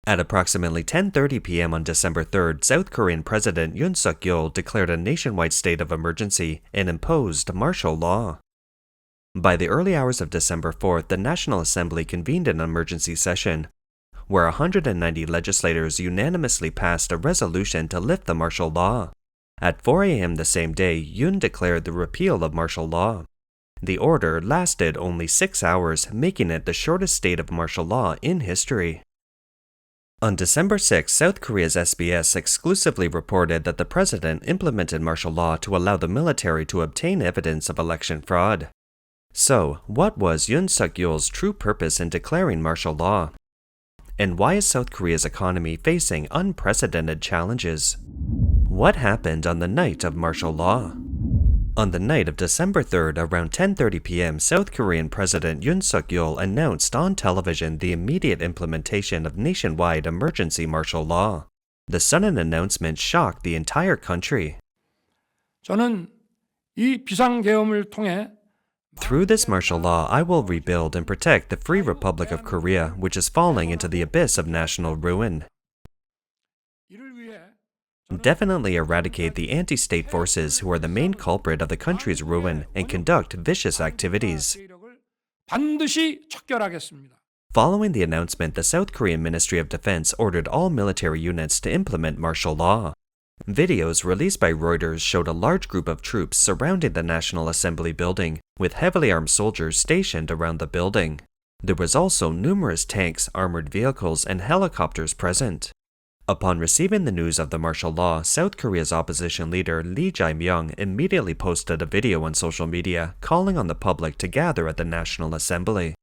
At approximately 10:30 p.m. on December 3rd, South Korean President Yoon Suk-yeol declared a nationwide state of emergency and imposed martial law. By the early hours of December 4th, the National Assembly convened an emergency session, where 190 legislators unanimously passed a resolution to lift the martial law. At 4 a.m. the same day, Yoon declared the repeal of martial law. The order lasted only 6 hours, making it the shortest state of martial law in history. On December 6, South Korea's SBS exclusively reported that the president implemented martial law to allow the military to obtain evidence of election fraud. So, what was Yoon Suk-yeol's true purpose in declaring martial law? And why is South Korea's economy facing unprecedented challenges? What happened on the night of martial law? On the night of December 3rd, around 10:30 p.m., South Korean President Yoon Suk-yeol announced on television the immediate implementation of nationwide emergency martial law. The sudden announcement shocked the entire country. 저는 이 비상계엄을 통해 Through this martial law, I will rebuild and protect the Free Republic of Korea, which is falling into the abyss of national ruin. 이를 위해 Definitely eradicate the anti-state forces who are the main culprit of the country's ruin and conduct vicious activities. 세력을 반드시 척결하겠습니다. Following the announcement, the South Korean Ministry of Defense ordered all military units to implement martial law. Videos released by Reuters showed a large group of troops surrounding the National Assembly building, with heavily armed soldiers stationed around the building. There was also numerous tanks, armored vehicles, and helicopters present. Upon receiving the news of the martial law, South Korea's opposition leader Lee Jae-myung immediately posted a video on social media calling on the public to gather at the National Assembly.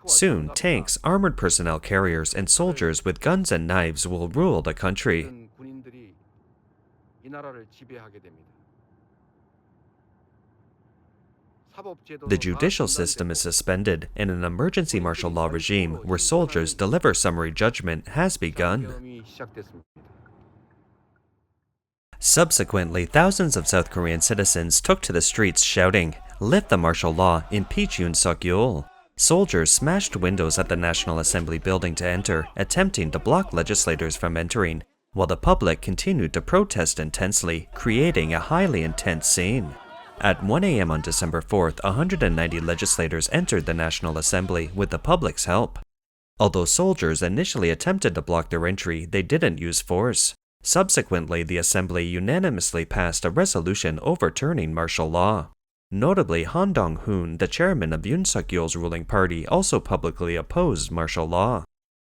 Soon, tanks, armored personnel carriers, and soldiers with guns and knives will rule the country. The judicial system is suspended, and an emergency martial law regime where soldiers deliver summary judgment has begun. Subsequently, thousands of South Korean citizens took to the streets shouting, "Lift the martial law, impeach Yoon Suk-yeol." Soldiers smashed windows at the National Assembly building to enter, attempting to block legislators from entering, while the public continued to protest intensely, creating a highly intense scene. At 1 a.m. on December 4th, 190 legislators entered the National Assembly with the public's help. Although soldiers initially attempted to block their entry, they didn't use force. Subsequently, the Assembly unanimously passed a resolution overturning martial law. Notably, Han Dong-hoon, the chairman of Yoon Suk-yeol's ruling party, also publicly opposed martial law.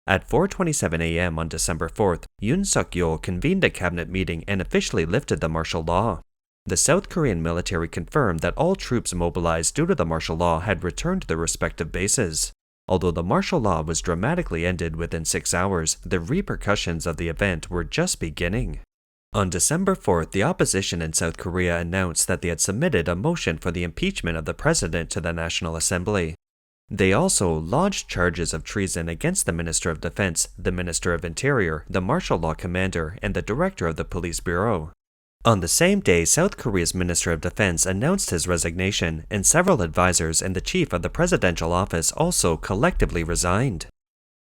At 4:27 a.m. on December 4th, Yoon Suk-yeol convened a cabinet meeting and officially lifted the martial law. The South Korean military confirmed that all troops mobilized due to the martial law had returned to their respective bases. Although the martial law was dramatically ended within 6 hours, the repercussions of the event were just beginning. On December 4th, the opposition in South Korea announced that they had submitted a motion for the impeachment of the president to the National Assembly. They also lodged charges of treason against the Minister of Defense, the Minister of Interior, the martial law commander, and the director of the police bureau. On the same day, South Korea's Minister of Defense announced his resignation, and several advisors and the chief of the presidential office also collectively resigned.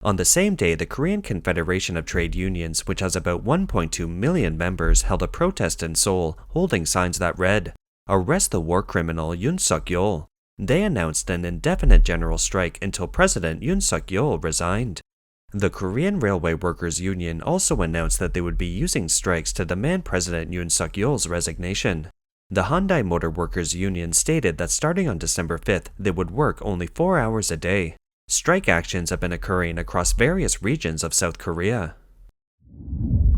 On the same day, the Korean Confederation of Trade Unions, which has about 1.2 million members, held a protest in Seoul, holding signs that read, "Arrest the war criminal Yoon Suk-yeol." They announced an indefinite general strike until President Yoon Suk-yeol resigned. The Korean Railway Workers Union also announced that they would be using strikes to demand President Yoon Suk-yeol's resignation. The Hyundai Motor Workers Union stated that starting on December 5th, they would work only 4 hours a day. Strike actions have been occurring across various regions of South Korea.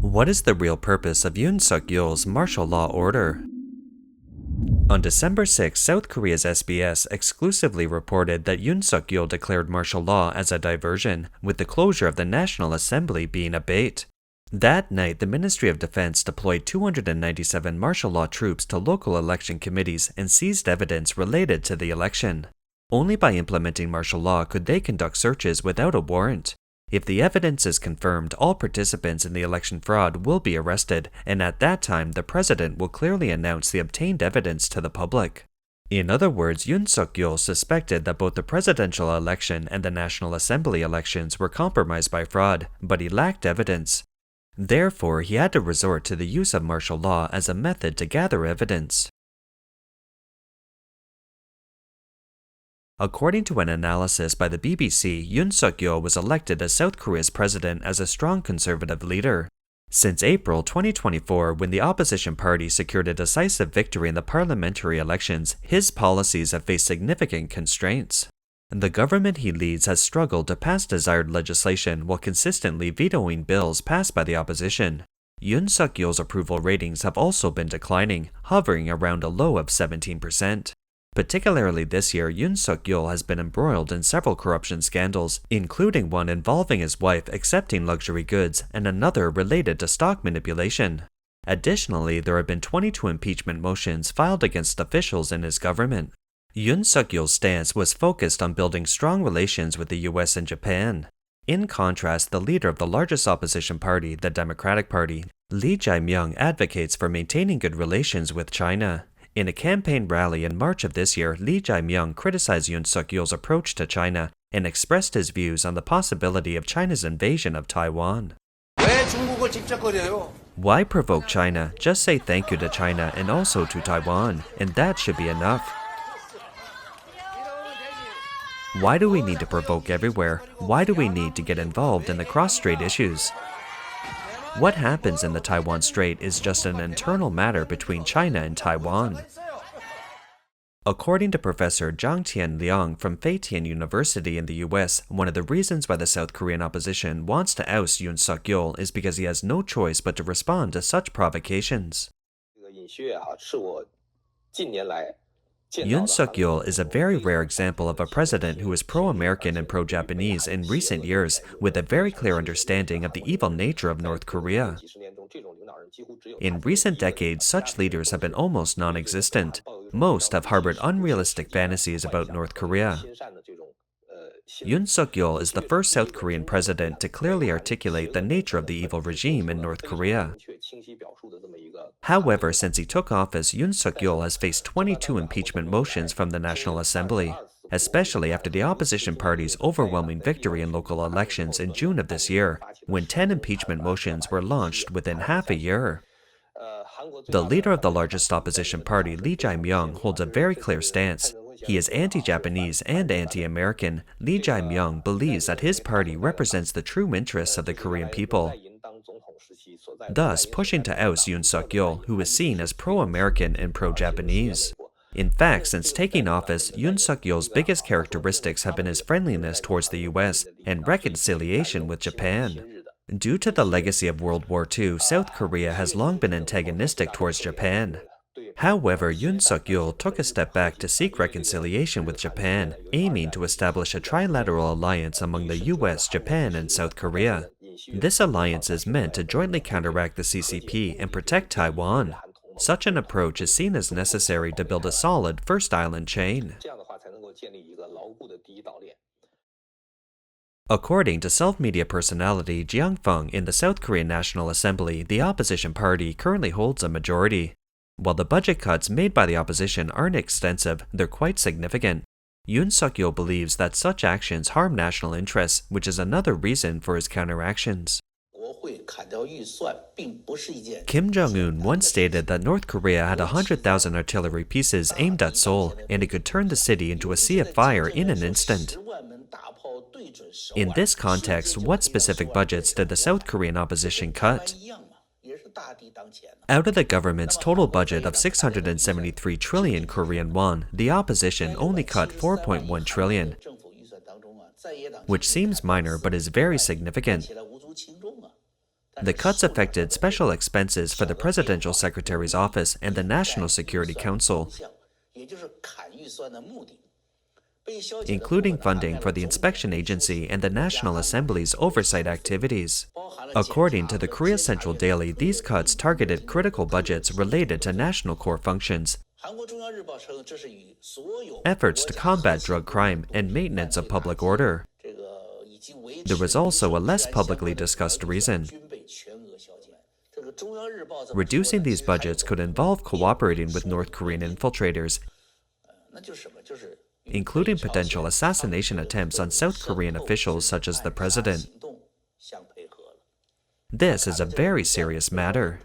What is the real purpose of Yoon Suk-yeol's martial law order? On December 6, South Korea's SBS exclusively reported that Yoon Suk-yeol declared martial law as a diversion, with the closure of the National Assembly being a bait. That night, the Ministry of Defense deployed 297 martial law troops to local election committees and seized evidence related to the election. Only by implementing martial law could they conduct searches without a warrant. If the evidence is confirmed, all participants in the election fraud will be arrested, and at that time, the president will clearly announce the obtained evidence to the public. In other words, Yoon Suk-yeol suspected that both the presidential election and the National Assembly elections were compromised by fraud, but he lacked evidence. Therefore, he had to resort to the use of martial law as a method to gather evidence. According to an analysis by the BBC, Yoon Suk-yeol was elected as South Korea's president as a strong conservative leader. Since April 2024, when the opposition party secured a decisive victory in the parliamentary elections, his policies have faced significant constraints. The government he leads has struggled to pass desired legislation while consistently vetoing bills passed by the opposition. Yoon Suk-yeol's approval ratings have also been declining, hovering around a low of 17%. Particularly this year, Yoon Suk-yeol has been embroiled in several corruption scandals, including one involving his wife accepting luxury goods and another related to stock manipulation. Additionally, there have been 22 impeachment motions filed against officials in his government. Yoon Suk-yeol's stance was focused on building strong relations with the US and Japan. In contrast, the leader of the largest opposition party, the Democratic Party, Lee Jae-myung, advocates for maintaining good relations with China. In a campaign rally in March of this year, Lee Jae-myung criticized Yoon Suk-yeol's approach to China and expressed his views on the possibility of China's invasion of Taiwan. Why provoke China? Just say thank you to China and also to Taiwan, and that should be enough. Why do we need to provoke everywhere? Why do we need to get involved in the cross-strait issues? What happens in the Taiwan Strait is just an internal matter between China and Taiwan. According to Professor Zhang Tian-liang from Feitian University in the US, one of the reasons why the South Korean opposition wants to oust Yoon Suk-yeol is because he has no choice but to respond to such provocations. Yoon Suk-yeol is a very rare example of a president who is pro-American and pro-Japanese in recent years, with a very clear understanding of the evil nature of North Korea. In recent decades, such leaders have been almost non-existent. Most have harbored unrealistic fantasies about North Korea. Yoon Suk-yeol is the first South Korean president to clearly articulate the nature of the evil regime in North Korea. However, since he took office, Yoon Suk-yeol has faced 22 impeachment motions from the National Assembly, especially after the opposition party's overwhelming victory in local elections in June of this year, when 10 impeachment motions were launched within half a year. The leader of the largest opposition party, Lee Jae-myung, holds a very clear stance. He is anti-Japanese and anti-American. Lee Jae-myung believes that his party represents the true interests of the Korean people, thus pushing to oust Yoon Suk-yeol, who is seen as pro-American and pro-Japanese. In fact, since taking office, Yoon Suk-yeol's biggest characteristics have been his friendliness towards the US and reconciliation with Japan. Due to the legacy of World War II, South Korea has long been antagonistic towards Japan. However, Yoon Suk-yeol took a step back to seek reconciliation with Japan, aiming to establish a trilateral alliance among the US, Japan, and South Korea. This alliance is meant to jointly counteract the CCP and protect Taiwan. Such an approach is seen as necessary to build a solid first island chain. According to self-media personality Jiang Feng in the South Korean National Assembly, the opposition party currently holds a majority. While the budget cuts made by the opposition aren't extensive, they're quite significant. Yoon Suk-yeol believes that such actions harm national interests, which is another reason for his counteractions. Kim Jong-un once stated that North Korea had 100,000 artillery pieces aimed at Seoul, and it could turn the city into a sea of fire in an instant. In this context, what specific budgets did the South Korean opposition cut? Out of the government's total budget of 673 trillion Korean won, the opposition only cut 4.1 trillion, which seems minor but is very significant. The cuts affected special expenses for the Presidential Secretary's Office and the National Security Council, including funding for the Inspection Agency and the National Assembly's oversight activities. According to the Korea Central Daily, these cuts targeted critical budgets related to national core functions, efforts to combat drug crime, and maintenance of public order. There was also a less publicly discussed reason. Reducing these budgets could involve cooperating with North Korean infiltrators including potential assassination attempts on South Korean officials such as the president. This is a very serious matter.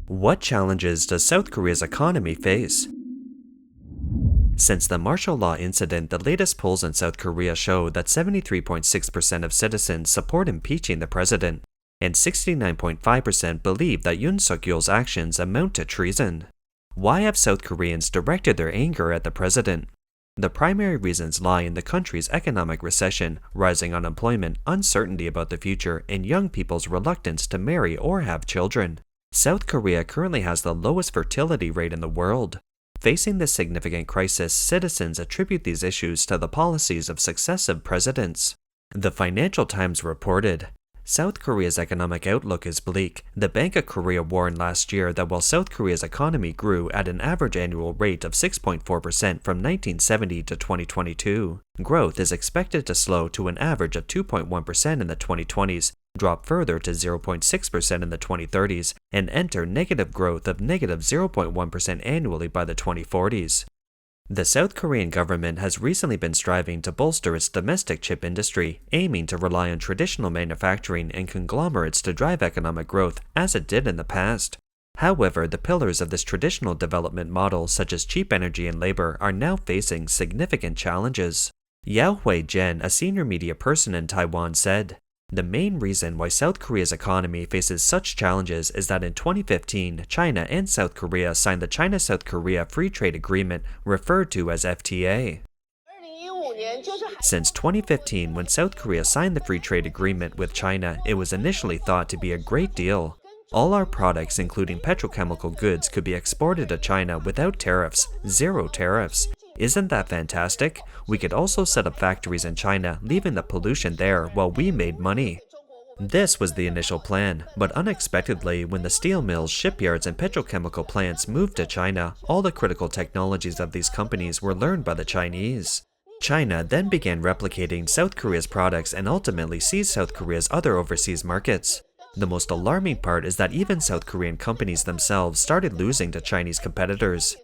What challenges does South Korea's economy face? Since the martial law incident, the latest polls in South Korea show that 73.6% of citizens support impeaching the president, and 69.5% believe that Yoon Suk-yeol's actions amount to treason. Why have South Koreans directed their anger at the president? The primary reasons lie in the country's economic recession, rising unemployment, uncertainty about the future, and young people's reluctance to marry or have children. South Korea currently has the lowest fertility rate in the world. Facing this significant crisis, citizens attribute these issues to the policies of successive presidents. The Financial Times reported, South Korea's economic outlook is bleak. The Bank of Korea warned last year that while South Korea's economy grew at an average annual rate of 6.4% from 1970 to 2022, growth is expected to slow to an average of 2.1% in the 2020s, drop further to 0.6% in the 2030s, and enter negative growth of negative 0.1% annually by the 2040s. The South Korean government has recently been striving to bolster its domestic chip industry, aiming to rely on traditional manufacturing and conglomerates to drive economic growth, as it did in the past. However, the pillars of this traditional development model, such as cheap energy and labor, are now facing significant challenges. Yao Hui-jen, a senior media person in Taiwan, said, the main reason why South Korea's economy faces such challenges is that in 2015, China and South Korea signed the China-South Korea Free Trade Agreement, referred to as FTA. Since 2015, when South Korea signed the Free Trade Agreement with China, it was initially thought to be a great deal. All our products, including petrochemical goods, could be exported to China without tariffs, zero tariffs. Isn't that fantastic? We could also set up factories in China, leaving the pollution there while we made money. This was the initial plan, but unexpectedly, when the steel mills, shipyards, and petrochemical plants moved to China, all the critical technologies of these companies were learned by the Chinese. China then began replicating South Korea's products and ultimately seized South Korea's other overseas markets. The most alarming part is that even South Korean companies themselves started losing to Chinese competitors.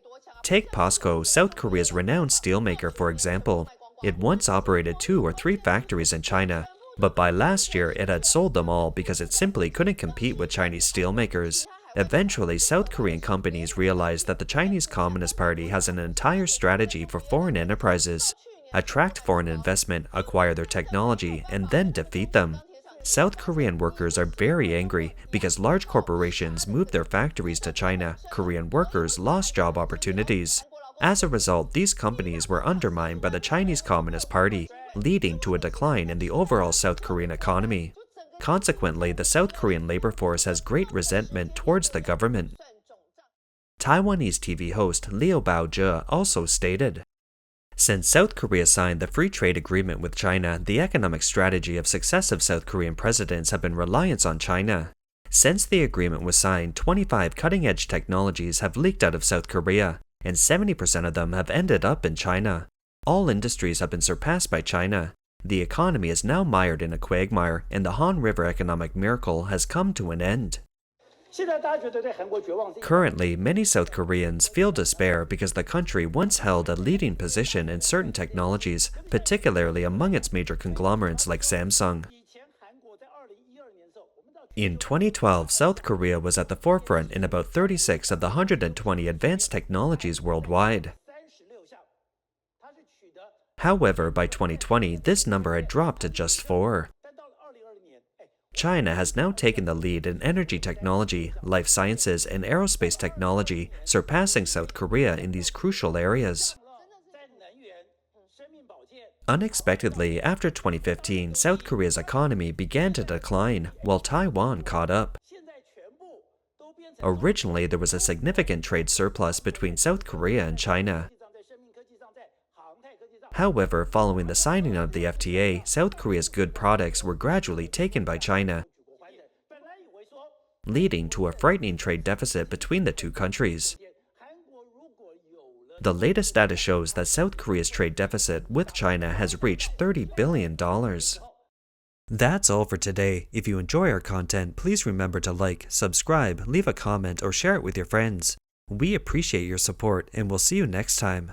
Take POSCO, South Korea's renowned steelmaker, for example. It once operated 2 or 3 factories in China, but by last year it had sold them all because it simply couldn't compete with Chinese steelmakers. Eventually, South Korean companies realized that the Chinese Communist Party has an entire strategy for foreign enterprises: attract foreign investment, acquire their technology, and then defeat them. South Korean workers are very angry because large corporations moved their factories to China. Korean workers lost job opportunities. As a result, these companies were undermined by the Chinese Communist Party, leading to a decline in the overall South Korean economy. Consequently, the South Korean labor force has great resentment towards the government. Taiwanese TV host Liu Baozhe also stated, since South Korea signed the Free Trade Agreement with China, the economic strategy of successive South Korean presidents have been reliance on China. Since the agreement was signed, 25 cutting-edge technologies have leaked out of South Korea, and 70% of them have ended up in China. All industries have been surpassed by China. The economy is now mired in a quagmire, and the Han River economic miracle has come to an end. Currently, many South Koreans feel despair because the country once held a leading position in certain technologies, particularly among its major conglomerates like Samsung. In 2012, South Korea was at the forefront in about 36 of the 120 advanced technologies worldwide. However, by 2020, this number had dropped to just 4. China has now taken the lead in energy technology, life sciences, and aerospace technology, surpassing South Korea in these crucial areas. Unexpectedly, after 2015, South Korea's economy began to decline, while Taiwan caught up. Originally, there was a significant trade surplus between South Korea and China. However, following the signing of the FTA, South Korea's good products were gradually taken by China, leading to a frightening trade deficit between the two countries. The latest data shows that South Korea's trade deficit with China has reached $30 billion. That's all for today. If you enjoy our content, please remember to like, subscribe, leave a comment, or share it with your friends. We appreciate your support and we'll see you next time.